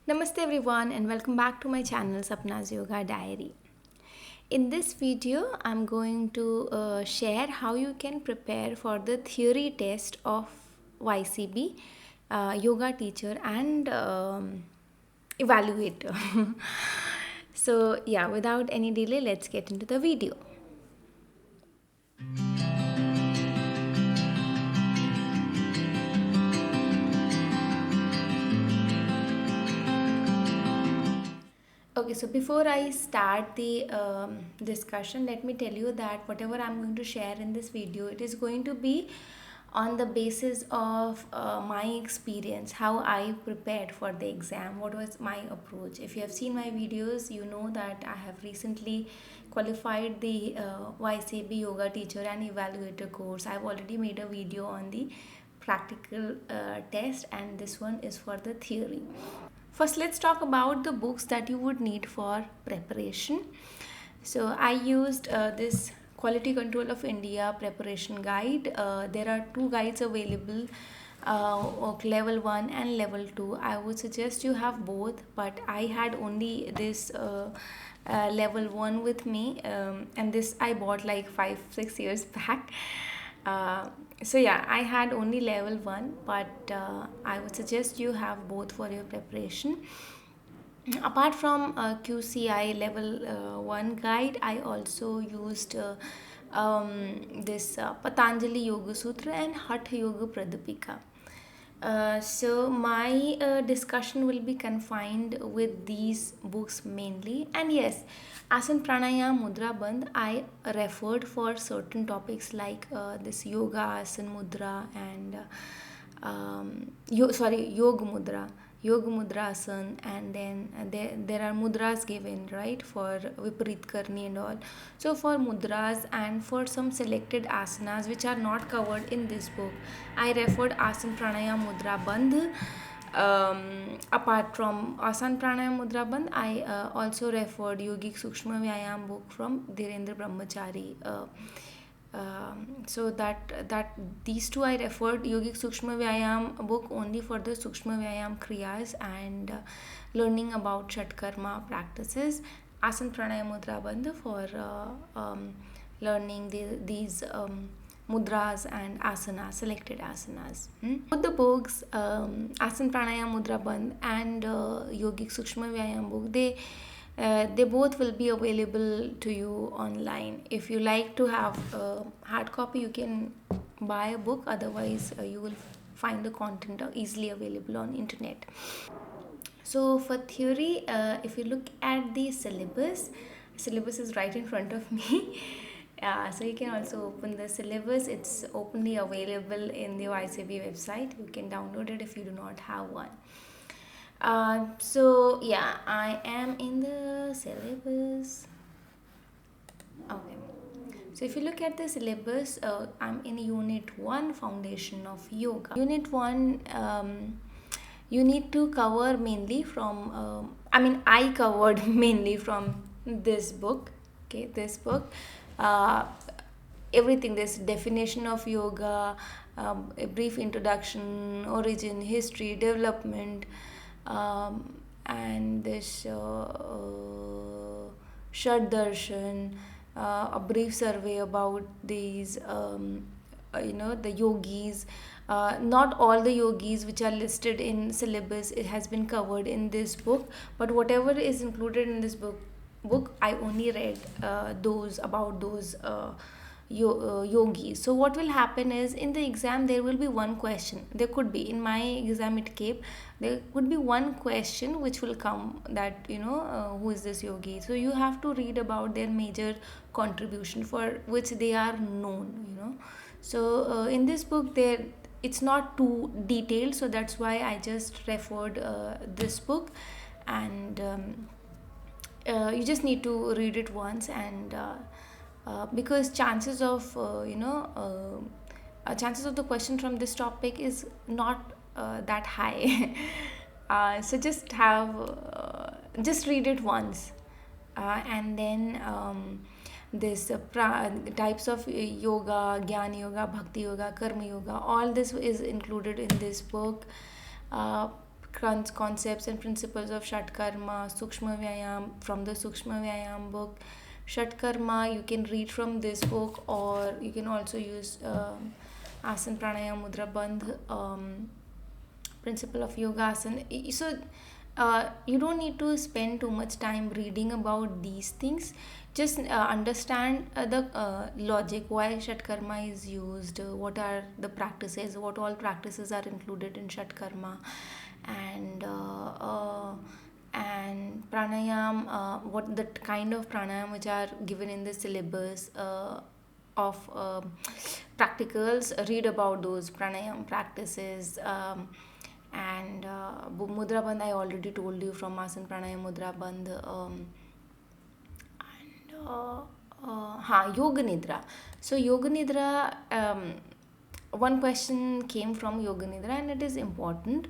Namaste everyone and welcome back to my channel Sapna's Yoga Diary. In this video, I'm going to share how you can prepare for the theory test of YCB, Yoga Teacher and Evaluator. So yeah, without any delay, let's get into the video. Okay, so before I start the discussion, let me tell you that whatever I'm going to share in this video, it is going to be on the basis of my experience, how I prepared for the exam, what was my approach. If you have seen my videos, you know that I have recently qualified the YCB Yoga Teacher and Evaluator course. I've already made a video on the practical test, and this one is for the theory. First, let's talk about the books that you would need for preparation. So, I used this Quality Control of India preparation guide. There are two guides available, of level 1 and level 2. I would suggest you have both, but I had only this level 1 with me, and this I bought like 5-6 years back. So yeah, I had only level 1, but I would suggest you have both for your preparation. Apart from QCI level 1 guide, I also used this Patanjali Yoga Sutra and Hatha Yoga Pradipika. So my discussion will be confined with these books mainly, and yes, Asan Pranayam Mudra Bandh I referred for certain topics like this Yoga Asan Mudra and Yoga Mudra Asan, and then there are mudras given, right, for Viparit Karni and all. So for mudras and for some selected asanas which are not covered in this book, I referred Asan Pranayam Mudra Bandh. Apart from Asan Pranayam Mudra Bandh, I also referred Yogic Sukshma Vyayam book from Dhirendra Brahmachari. So that these two I referred Yogic Sukshma Vyayam book only for the Sukshma Vyayam Kriyas and learning about Shatkarma practices. Asan Pranayam Mudra Bandha for learning these mudras and asanas, selected asanas. Both the books, Asan Pranayam Mudra Bandh and Yogic Sukshma Vyayam book, they both will be available to you online. If you like to have a hard copy, you can buy a book. Otherwise, you will find the content easily available on internet. So for theory, if you look at the syllabus is right in front of me. So you can also open the syllabus. It's openly available in the YCB website. You can download it if you do not have one. So yeah, I am in the syllabus. Okay. So if you look at the syllabus, I'm in Unit 1, Foundation of Yoga. Unit 1, you need to cover mainly from, I covered mainly from this book. Okay, this book. Everything, this definition of yoga, a brief introduction, origin, history, development, and this Shad Darshan, a brief survey about these, the yogis. Not all the yogis which are listed in syllabus it has been covered in this book, but whatever is included in this book I only read those about those yogis. So what will happen is in the exam there will be one question. There could be, in my exam it came, there could be one question which will come that who is this yogi. So you have to read about their major contribution for which they are known. So in this book it's not too detailed, so that's why I just referred this book, and you just need to read it once, and because chances of chances of the question from this topic is not that high. So just read it once, and then this types of yoga, Jnana Yoga, Bhakti Yoga, Karma Yoga, all this is included in this book. concepts and principles of Shat Karma, Sukshma Vyayam from the Sukshma Vyayam book. Shat Karma you can read from this book, or you can also use Asan Pranayam Mudra Bandh, principle of Yogasana. So you don't need to spend too much time reading about these things. Just understand the logic, why Shat Karma is used, what are the practices, what all practices are included in Shat Karma, and pranayam, what the kind of pranayam which are given in the syllabus of practicals. Read about those pranayam practices. And Mudra Bandh I already told you, from Asan Pranayam Mudra Bandh. Yoga Nidra. So Yoga Nidra, one question came from Yoga Nidra, and it is important.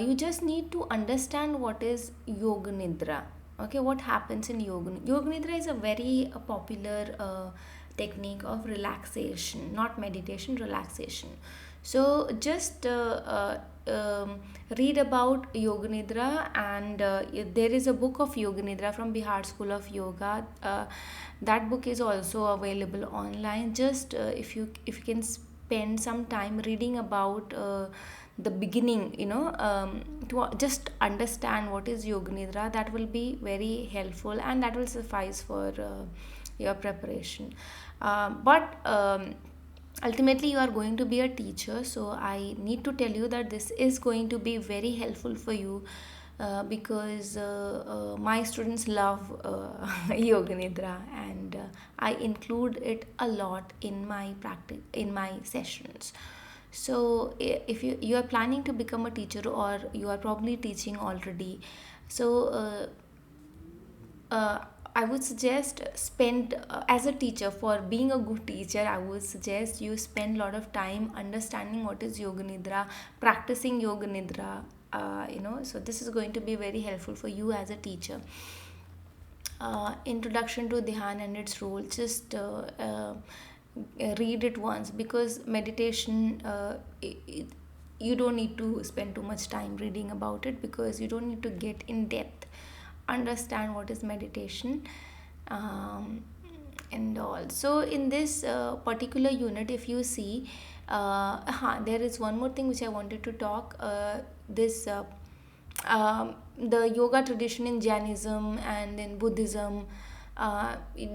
You just need to understand what is Yoga Nidra. Okay, what happens in Yoga Nidra is a very popular technique of relaxation, not meditation, relaxation. So just read about Yoga Nidra, and there is a book of Yoga Nidra from Bihar School of Yoga. That book is also available online. Just if you can spend some time reading about the beginning, to just understand what is Yoga Nidra, that will be very helpful, and that will suffice for your preparation. But ultimately you are going to be a teacher, so I need to tell you that this is going to be very helpful for you, because my students love Yoga Nidra, and I include it a lot in my practice, in my sessions. So if you are planning to become a teacher, or you are probably teaching already, so I would suggest spend, as a teacher, for being a good teacher, I would suggest you spend a lot of time understanding what is Yoga Nidra, practicing Yoga Nidra. So this is going to be very helpful for you as a teacher. Introduction to Dhyan and its role. Just read it once, because meditation, you don't need to spend too much time reading about it, because you don't need to get in depth. Understand what is meditation, and all. So in this particular unit, if you see, there is one more thing which I wanted to talk. This the yoga tradition in Jainism and in Buddhism.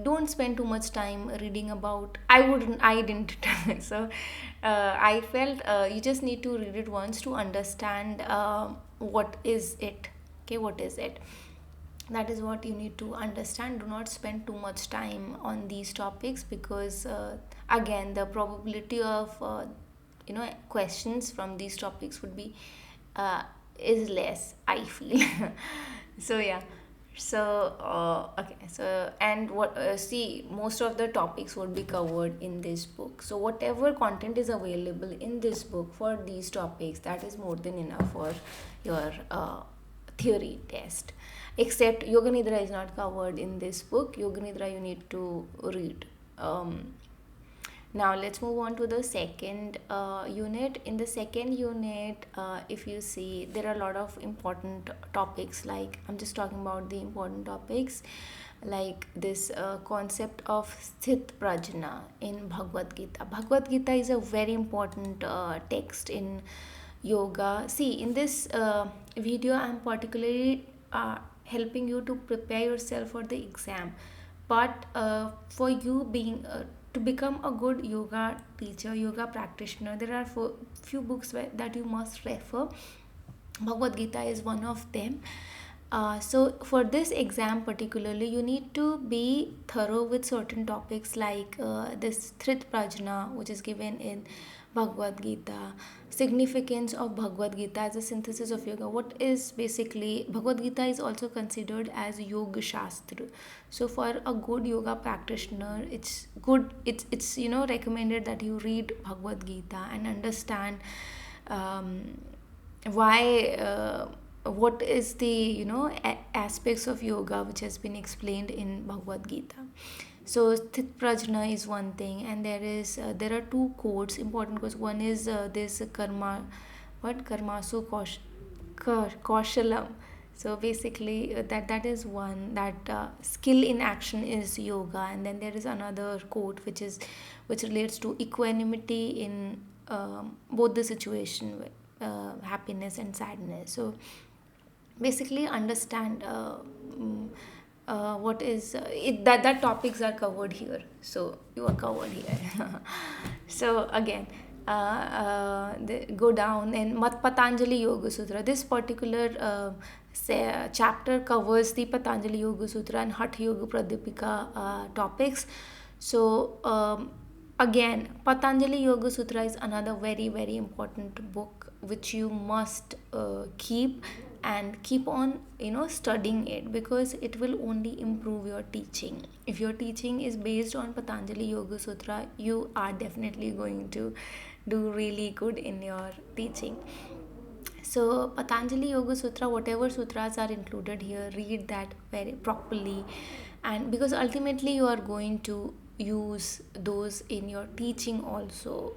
Don't spend too much time reading about. I didn't. So I felt you just need to read it once to understand what is it. Okay, what is it? That is what you need to understand. Do not spend too much time on these topics, because again, the probability of questions from these topics would be is less, I feel. So yeah. So okay, so and what see, most of the topics would be covered in this book. So whatever content is available in this book for these topics, that is more than enough for your theory test. Except Yoga Nidra is not covered in this book. Yoga Nidra you need to read. Now let's move on to the second unit. In the second unit, if you see, there are a lot of important topics. Like, I'm just talking about the important topics, like this concept of Sthit Prajna in Bhagavad Gita. Bhagavad Gita is a very important text in yoga. See, in this video, I'm particularly helping you to prepare yourself for the exam. But for you being to become a good yoga teacher, yoga practitioner, there are few books that you must refer. Bhagavad Gita is one of them. So for this exam particularly, you need to be thorough with certain topics, like this Thrit Prajna, which is given in Bhagavad Gita, significance of Bhagavad Gita as a synthesis of yoga. What is basically Bhagavad Gita is also considered as Yoga Shastra. So for a good yoga practitioner, it's good. It's recommended that you read Bhagavad Gita and understand why. What is the aspects of yoga which has been explained in Bhagavad Gita. So Sthit Prajna is one thing, and there are two quotes, important quotes. One is this karmasu Kaushalam. So basically, that is one, that skill in action is yoga, and then there is another quote which relates to equanimity in both the situation with happiness and sadness. So basically, understand what is that topics are covered here. So you are covered here. So again, go down and Patanjali Yoga Sutra. This particular chapter covers the Patanjali Yoga Sutra and Hatha Yoga Pradipika topics. So again, Patanjali Yoga Sutra is another very very important book which you must keep on studying it, because it will only improve your teaching. If your teaching is based on Patanjali Yoga Sutra, you are definitely going to do really good in your teaching. So Patanjali Yoga Sutra, whatever sutras are included here, read that very properly, and because ultimately you are going to use those in your teaching also.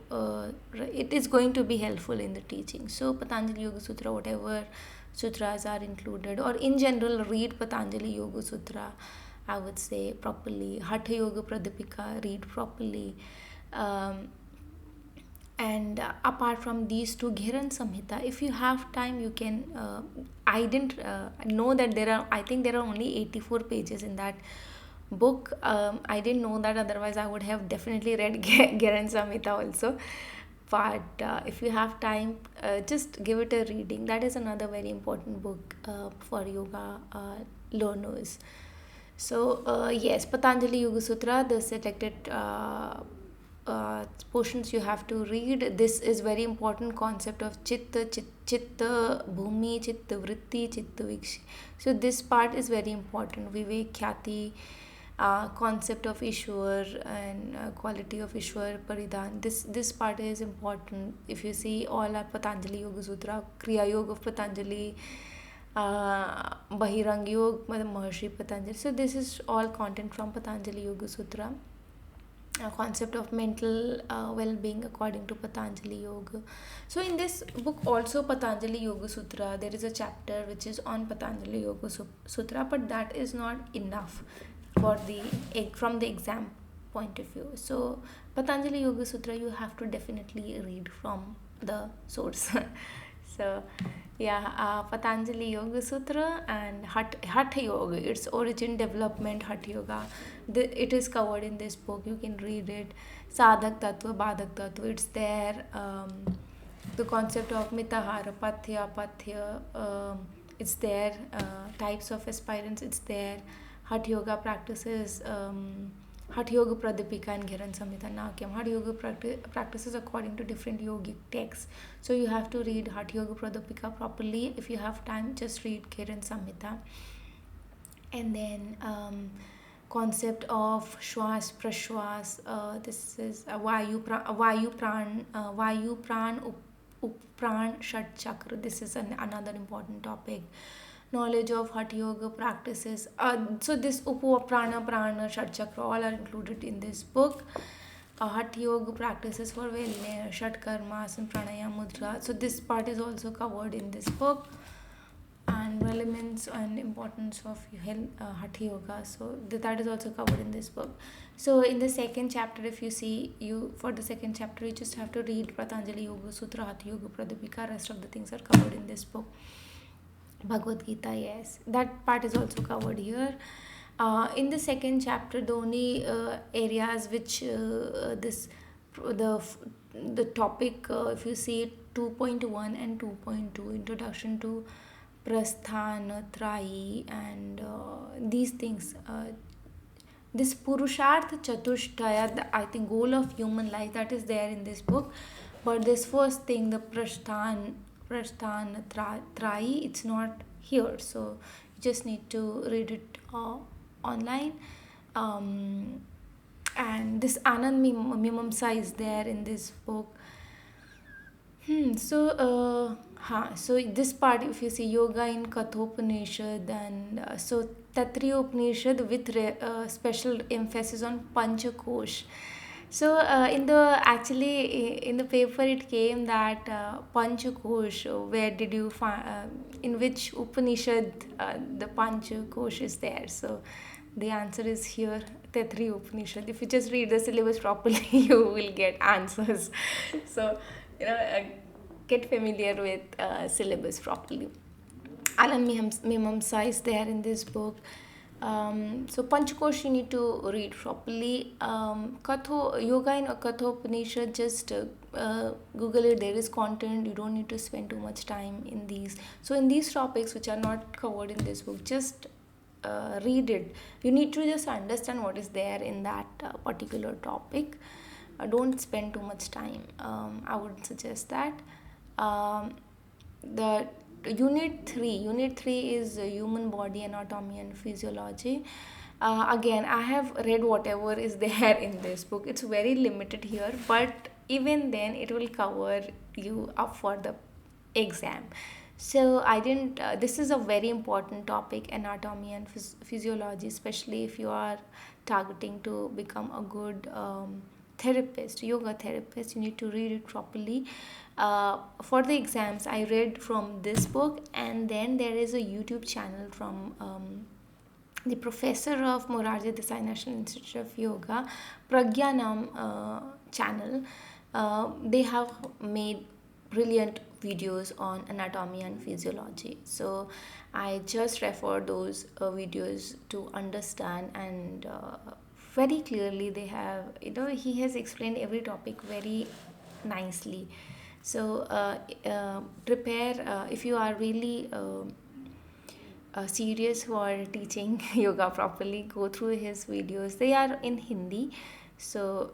It is going to be helpful in the teaching. So Patanjali Yoga Sutra, whatever sutras are included, or in general, read Patanjali Yoga Sutra, I would say, properly. Hatha Yoga Pradipika, read properly. And apart from these two, Ghiran Samhita, if you have time, you can I didn't know that I think there are only 84 pages in that book. I didn't know that, otherwise I would have definitely read Ghiran Samhita also. But if you have time, just give it a reading. That is another very important book for yoga learners. So yes, Patanjali Yoga Sutra, the selected portions you have to read. This is very important concept of chitta, bhumi, chitta vritti, chitta vikshi. So this part is very important. Vivek Khyati, concept of Ishwar and quality of Ishwar Paridhan. This part is important. If you see all our Patanjali Yoga Sutra, Kriya Yoga of Patanjali, Bahirang Yoga, Maharshi Patanjali. So this is all content from Patanjali Yoga Sutra. Concept of mental well-being according to Patanjali Yoga. So in this book also, Patanjali Yoga Sutra, there is a chapter which is on Patanjali Yoga Sutra, but that is not enough for from the exam point of view. So Patanjali Yoga Sutra, you have to definitely read from the source. So yeah, Patanjali Yoga Sutra and Hatha Yoga, its origin, development, Hatha Yoga, it is covered in this book. You can read it. Sadhak Tattva, Badhak Tattva, it's there. The concept of Mitahara, Pathya, it's there. Types of aspirants, it's there. Hatha Yoga practices, Hatha Yoga Pradipika and Ghiran Samhita Nakyam. Hatha Yoga practices according to different yogic texts. So you have to read Hatha Yoga Pradipika properly. If you have time, just read Ghiran Samhita. And then concept of Shwas Prashwas. This is Vayu Pran Uppran Shat Chakra. This is another important topic. Knowledge of Hatha Yoga practices. So this Upu, Prana, Shat Chakra, all are included in this book. Hatha Yoga practices for wellness, Shat Karmas and Pranayama Mudra. So this part is also covered in this book. And elements and importance of Hatha Yoga. So that is also covered in this book. So in the second chapter, if you see, for the second chapter, you just have to read Patanjali Yoga Sutra, Hatha Yoga Pradipika. Rest of the things are covered in this book. Bhagavad Gita, yes, that part is also covered here. In the second chapter, the only areas which the topic, if you see 2.1 and 2.2, introduction to Prasthana, Trahi, and these things. This Purushartha Chatushtaya, I think goal of human life, that is there in this book. But this first thing, the Prasthana Trahi, it's not here. So you just need to read it online. And this Anand Mimamsa is there in this book. So this part, if you see yoga in Kathopanishad, and so Tatriya Upanishad with special emphasis on Panchakosh. So in the actually in the paper it came that Panchakosh, where did you find in which Upanishad the Panchakosh is there? So the answer is here, the three Upanishad. If you just read the syllabus properly, you will get answers. So you know, get familiar with syllabus properly. Alan Mimamsa is there in this book. So Panchakosh you need to read properly. Yoga in Kathopanishad, just Google it. There is content. You don't need to spend too much time in these. So in these topics which are not covered in this book, just read it. You need to just understand what is there in that particular topic. Don't spend too much time. I would suggest that. The unit 3 is human body anatomy and physiology. Again, I have read whatever is there in this book. It's very limited here, but even then it will cover you up for the exam. So I didn't this is a very important topic, anatomy and physiology, especially if you are targeting to become a good therapist, yoga therapist. You need to read it properly. For the exams I read from this book, and then there is a YouTube channel from the professor of Morarji Desai National Institute of Yoga, Pragyanam channel. They have made brilliant videos on anatomy and physiology. So I just refer those videos to understand, and very clearly they have, he has explained every topic very nicely. So prepare if you are really serious for teaching yoga properly, go through his videos. They are in Hindi. So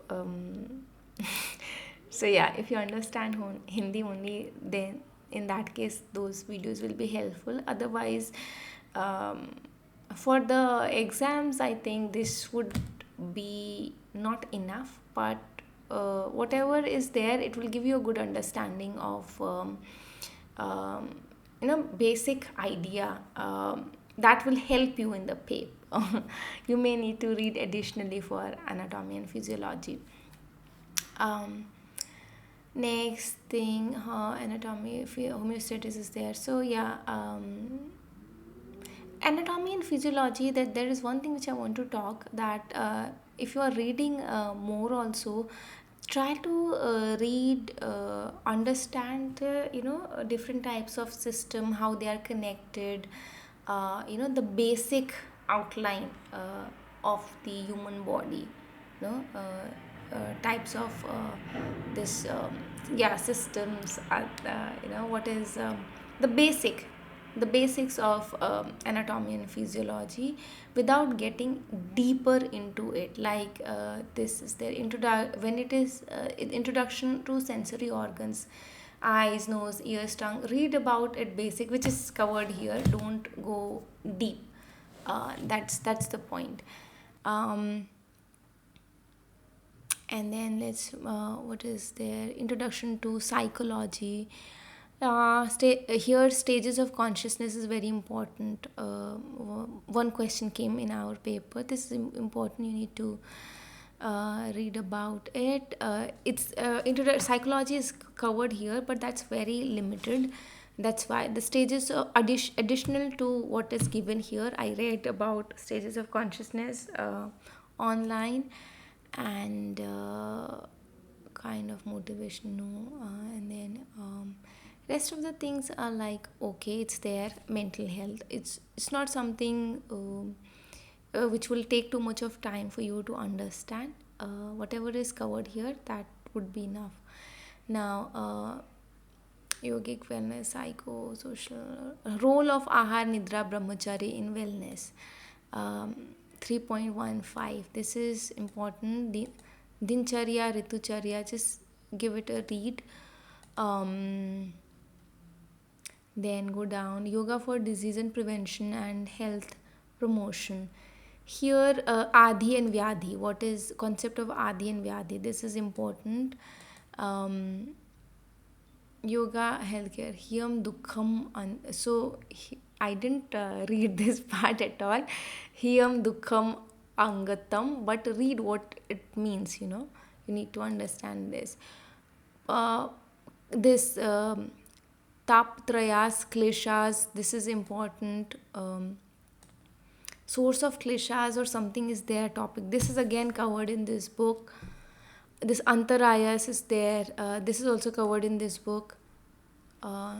so yeah, if you understand Hindi only, then in that case those videos will be helpful. Otherwise, for the exams I think this would be not enough, but whatever is there, it will give you a good understanding of basic idea that will help you in the paper. You may need to read additionally for anatomy and physiology. Next thing, anatomy, homeostasis is there. So yeah, anatomy and physiology, that there is one thing which I want to talk, that if you are reading more also, try to read, understand the different types of system, how they are connected, the basic outline of the human body, types of this systems, what is the basics of anatomy and physiology, without getting deeper into it. Like this is their when it is introduction to sensory organs, eyes, nose, ears, tongue. Read about it basic, which is covered here. Don't go deep. That's the point. And then let's what is there, introduction to psychology. Here stages of consciousness is very important. One question came in our paper. This is important, you need to read about it. It's psychology is covered here, but that's very limited. That's why the stages additional to what is given here. I read about stages of consciousness online, and kind of motivation, no. And then rest of the things are like, okay, it's there. Mental health, it's not something which will take too much of time for you to understand. Whatever is covered here, that would be enough. Now yogic wellness, psychosocial role of ahar, nidra, brahmachari in wellness. 3.15, this is important. Dincharya, ritucharya, just give it a read. Then go down, yoga for disease and prevention and health promotion. Here adi and vyadhi, what is concept of adi and vyadhi, this is important. Yoga healthcare, hiyam dukham, so I didn't read this part at all. Hiyam dukham angatam, but read what it means. You You need to understand this. uh, this Taptrayas, kleshas, this is important. Source of kleshas or something is their topic. This is again covered in this book. This antarayas is there. This is also covered in this book. uh,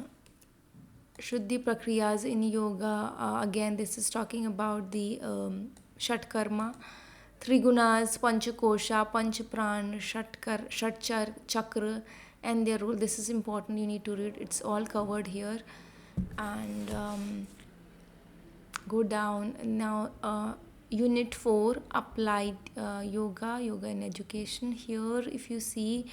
Shuddhi Prakriyas in yoga. Again, this is talking about the Shat Karma, Trigunas, Panchakosha, Panchapran, Shatchar, Chakra, and their role. This is important. You need to read. It's all covered here. And go down now. Unit 4, applied yoga and education. Here, if you see,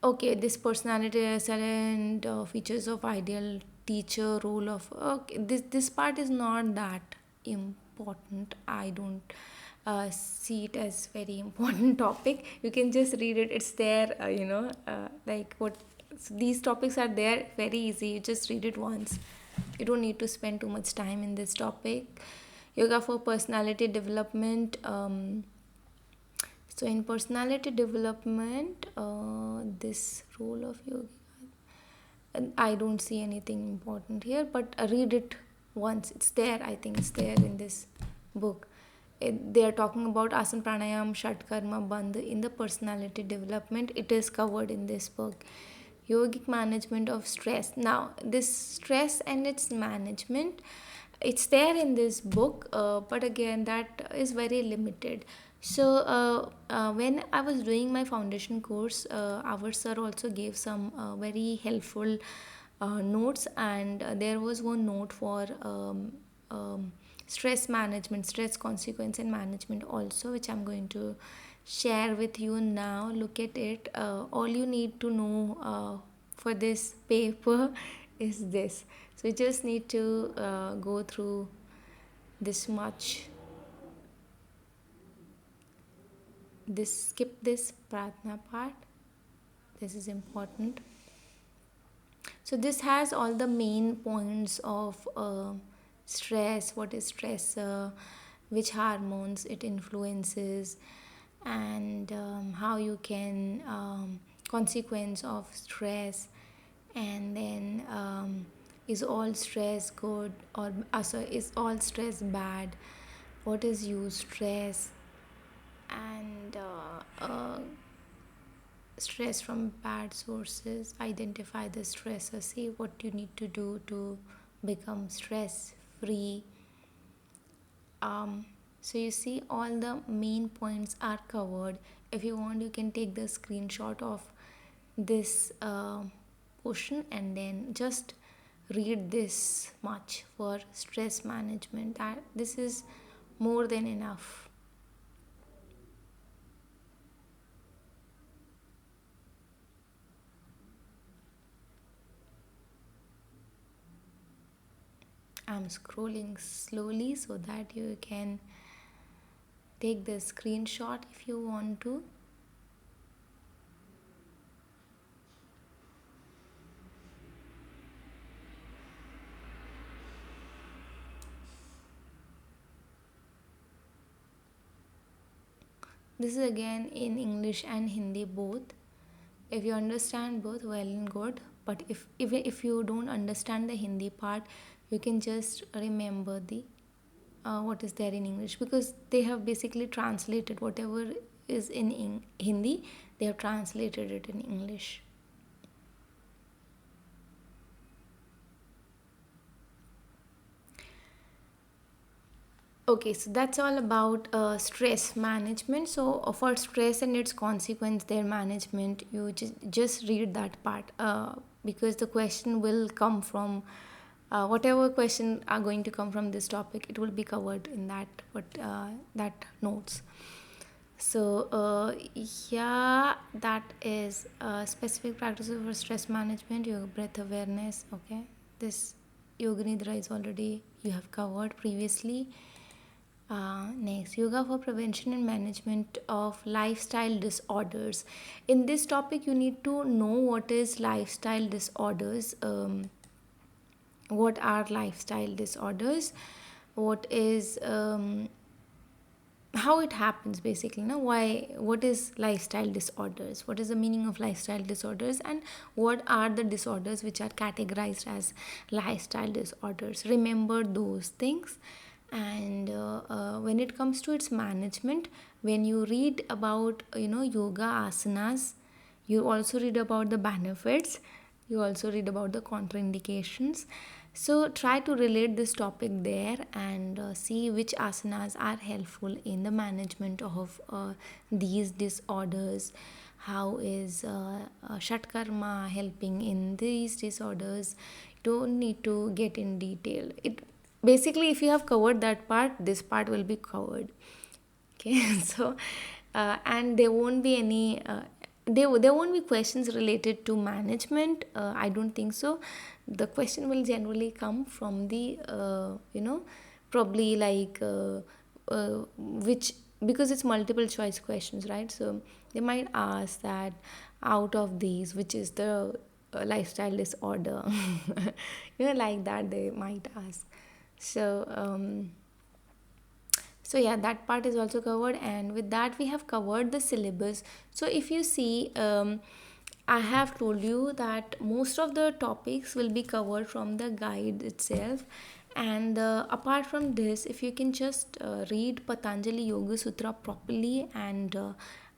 okay, this personality and features of ideal teacher, role of, okay, this part is not that important. I don't see it as very important topic. You can just read it. It's there. Like what, so these topics are there, very easy. You just read it once. You don't need to spend too much time in this topic. Yoga for personality development. So in personality development, this role of yoga, I don't see anything important here, but read it once. It's there. I think it's there in this book. They are talking about asana, pranayam, shat karma, bandh in the personality development. It is covered in this book. Yogic management of stress. Now, this stress and its management, it's there in this book, but again, that is very limited. So when I was doing my foundation course, our sir also gave some very helpful notes, and there was one note for stress management, stress consequence and management also, which I'm going to share with you now. Look at it. All you need to know for this paper is this. So you just need to go through this much. Skip this pratna part. This is important. So this has all the main points of stress. What is stress? Which hormones it influences, and how you can consequence of stress, and then is all stress good, or is all stress bad? What is use stress? And stress from bad sources. Identify the stressor. See what you need to do to become stress free. So you see all the main points are covered. If you want, you can take the screenshot of this portion and then just read this much for stress management. That this is more than enough. I'm scrolling slowly so that you can take the screenshot if you want to. This is again in English and Hindi both. If you understand both, well and good. But if you don't understand the Hindi part, you can just remember the what is there in English, because they have basically translated whatever is in Hindi. They have translated it in English. Okay, so that's all about stress management. So for stress and its consequence, their management, you just read that part, because the question will come from whatever question are going to come from this topic. It will be covered in that notes. So yeah, that is specific practices for stress management, yoga breath awareness. Okay, this yoga nidra is already you have covered previously. Next, yoga for prevention and management of lifestyle disorders. In this topic, you need to know what is lifestyle disorders. What are lifestyle disorders? What is how it happens basically, why, what is lifestyle disorders, what is the meaning of lifestyle disorders, and what are the disorders which are categorized as lifestyle disorders. Remember those things. And when it comes to its management, when you read about yoga asanas, you also read about the benefits, you also read about the contraindications. So try to relate this topic there, and see which asanas are helpful in the management of these disorders. How is Shatkarma helping in these disorders? Don't need to get in detail. It basically, if you have covered that part, this part will be covered. Okay. So and there won't be any there won't be questions related to management. I don't think so. The question will generally come from the probably like which, because it's multiple choice questions, right? So they might ask that out of these, which is the lifestyle disorder. Like that they might ask. So yeah, that part is also covered, and with that we have covered the syllabus. So if you see, I have told you that most of the topics will be covered from the guide itself. And apart from this, if you can just read Patanjali Yoga Sutra properly, and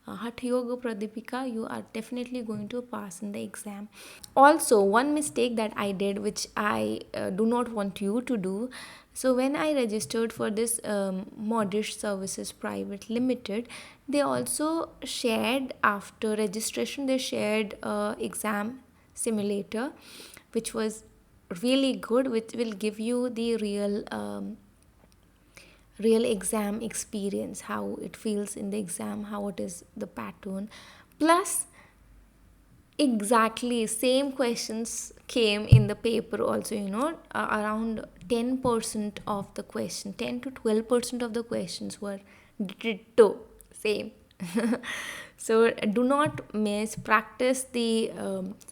Hatha Yoga Pradipika, you are definitely going to pass in the exam. Also, one mistake that I did, which I do not want you to do. So when I registered for this Modish Services Private Limited, they also shared, after registration, they shared exam simulator, which was really good, which will give you the real exam experience, how it feels in the exam, how it is the pattern. Plus, exactly same questions came in the paper also. Around 10% of the question, 10 to 12% of the questions were ditto same. So do not miss, practice the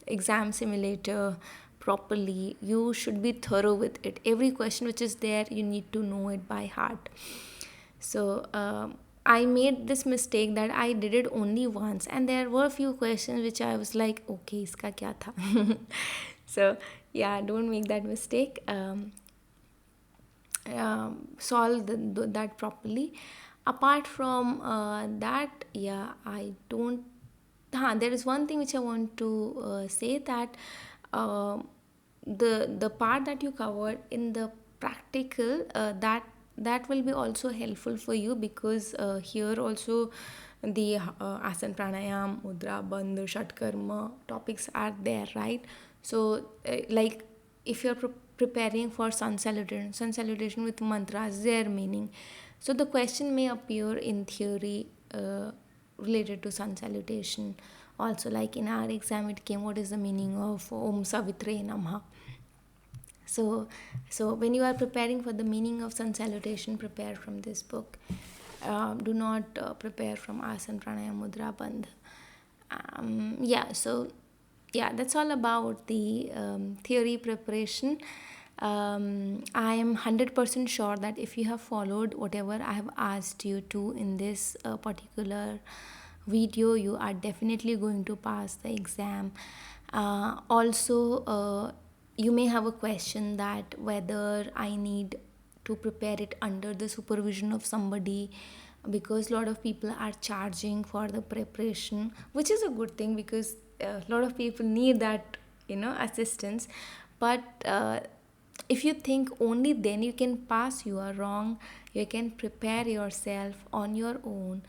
exam simulator properly. You should be thorough with it. Every question which is there, you need to know it by heart. So I made this mistake that I did it only once, and there were a few questions which I was like, okay, iska kya tha? So yeah, don't make that mistake. Solve that properly. Apart from that, yeah, I don't. There is one thing which I want to say, that uh, the part that you covered in the practical, that will be also helpful for you, because here also the asan, pranayam, mudra, bandh, shatkarma topics are there, right? So like, if you're preparing for sun salutation with mantras, their meaning. So the question may appear in theory related to sun salutation. Also, like in our exam, it came, what is the meaning of Om Savitre Namah? So, when you are preparing for the meaning of sun salutation, prepare from this book. Do not prepare from asan, pranayam, mudra, bandh. Yeah, that's all about the theory preparation. I am 100% sure that if you have followed whatever I have asked you to in this particular video, you are definitely going to pass the exam. Also, you may have a question that whether I need to prepare it under the supervision of somebody, because a lot of people are charging for the preparation, which is a good thing, because a lot of people need that assistance. But if you think only then you can pass, you are wrong. You can prepare yourself on your own.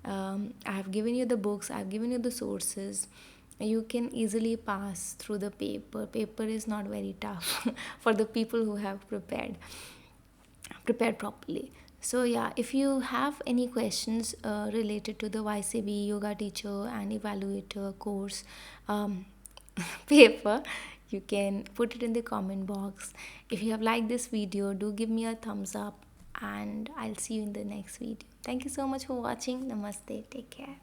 I have given you the books, I have given you the sources. You can easily pass through the paper is not very tough for the people who have prepared properly. So yeah, if you have any questions related to the YCB Yoga Teacher and Evaluator course paper, you can put it in the comment box. If you have liked this video, do give me a thumbs up, and I'll see you in the next video. Thank you so much for watching. Namaste. Take care.